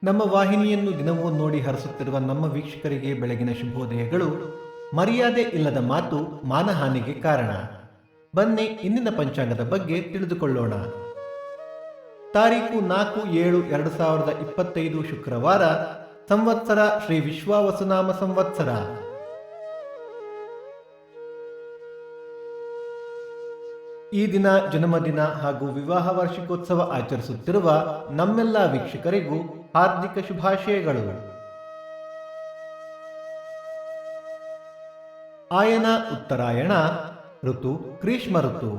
ನಮ್ಮ ವಾಹಿನಿಯನ್ನು ದಿನವೂ ನೋಡಿ ಹರಿಸುತ್ತಿರುವ ನಮ್ಮ ವೀಕ್ಷಕರಿಗೆ ಬೆಳಗಿನ ಶುಭೋದಯಗಳು. ಮರ್ಯಾದೆ ಇಲ್ಲದ ಮಾತು ಮಾನಹಾನಿಗೆ ಕಾರಣ. ಬನ್ನಿ ಇಂದಿನ ಪಂಚಾಂಗದ ಬಗ್ಗೆ ತಿಳಿದುಕೊಳ್ಳೋಣ. ತಾರೀಕು 4/7/2025 ಶುಕ್ರವಾರ. ಸಂವತ್ಸರ ಶ್ರೀ ವಿಶ್ವಾವಸುನಾಮ ಸಂವತ್ಸರ. ಈ ದಿನ ಜನ್ಮದಿನ ಹಾಗೂ ವಿವಾಹ ವಾರ್ಷಿಕೋತ್ಸವ ಆಚರಿಸುತ್ತಿರುವ ನಮ್ಮೆಲ್ಲ ವೀಕ್ಷಕರಿಗೂ ಹಾರ್ದಿಕ ಶುಭಾಶಯಗಳು. ಆಯನ ಉತ್ತರಾಯಣ, ಋತು ಗ್ರೀಷ್ಮ ಋತು,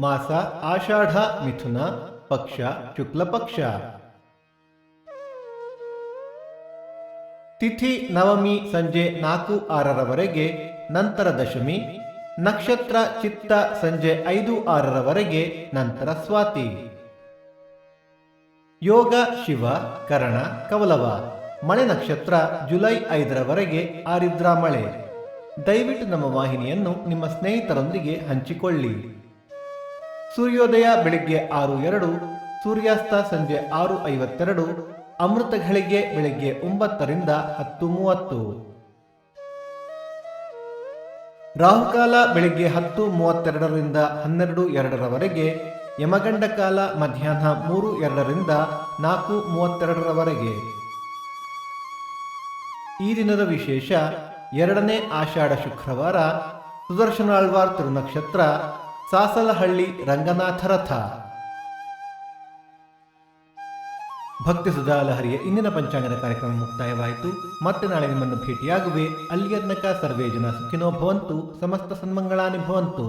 ಮಾಸ ಆಷಾಢ ಮಿಥುನ, ಪಕ್ಷ ಶುಕ್ಲ ಪಕ್ಷ. ತಿಥಿ ನವಮಿ ಸಂಜೆ 4-6ರವರೆಗೆ, ನಂತರ ದಶಮಿ. ನಕ್ಷತ್ರ ಚಿತ್ತ ಸಂಜೆ 5-6ರವರೆಗೆ, ನಂತರ ಸ್ವಾತಿ. ಯೋಗ ಶಿವ ಕರಣ ಕವಲವ. ಮಳೆ ನಕ್ಷತ್ರ ಜುಲೈ 5ರವರೆಗೆ, ಆರಿದ್ರಾ ಮಳೆ. ದಯವಿಟ್ಟು ನಮ್ಮ ವಾಹಿನಿಯನ್ನು ನಿಮ್ಮ ಸ್ನೇಹಿತರೊಂದಿಗೆ ಹಂಚಿಕೊಳ್ಳಿ. ಸೂರ್ಯೋದಯ ಬೆಳಿಗ್ಗೆ 6:02, ಸೂರ್ಯಾಸ್ತ ಸಂಜೆ 6:52, ಅಮೃತ ಘಳಿಗೆ ಬೆಳಿಗ್ಗೆ 9ರಿಂದ 10:30. ರಾಹುಕಾಲ ಬೆಳಿಗ್ಗೆ 10:32ರಿಂದ 12:02ರವರೆಗೆ, ಯಮಗಂಡ ಕಾಲ ಮಧ್ಯಾಹ್ನ 3:02ರಿಂದ 4:32ರವರೆಗೆ. ಈ ದಿನದ ವಿಶೇಷ: 2ನೇ ಆಷಾಢ ಶುಕ್ರವಾರ, ಸುದರ್ಶನಾಳ್ವಾರ್ ತಿರುನಕ್ಷತ್ರ, ಸಾಸಲಹಳ್ಳಿ ರಂಗನಾಥ ರಥ. ಭಕ್ತಿ ಸುಧಾಲಹರಿಯ ಇಂದಿನ ಪಂಚಾಂಗದ ಕಾರ್ಯಕ್ರಮ ಮುಕ್ತಾಯವಾಯಿತು. ಮತ್ತೆ ನಾಳೆ ನಿಮ್ಮನ್ನು ಭೇಟಿಯಾಗುವೆ. ಅಲ್ಲಿಯ ತನಕ ಸರ್ವೇ ಜನ ಸುಖಿನೋ ಭವಂತು, ಸಮಸ್ತ ಸನ್ಮಂಗಳಾನಿ ಭವಂತು.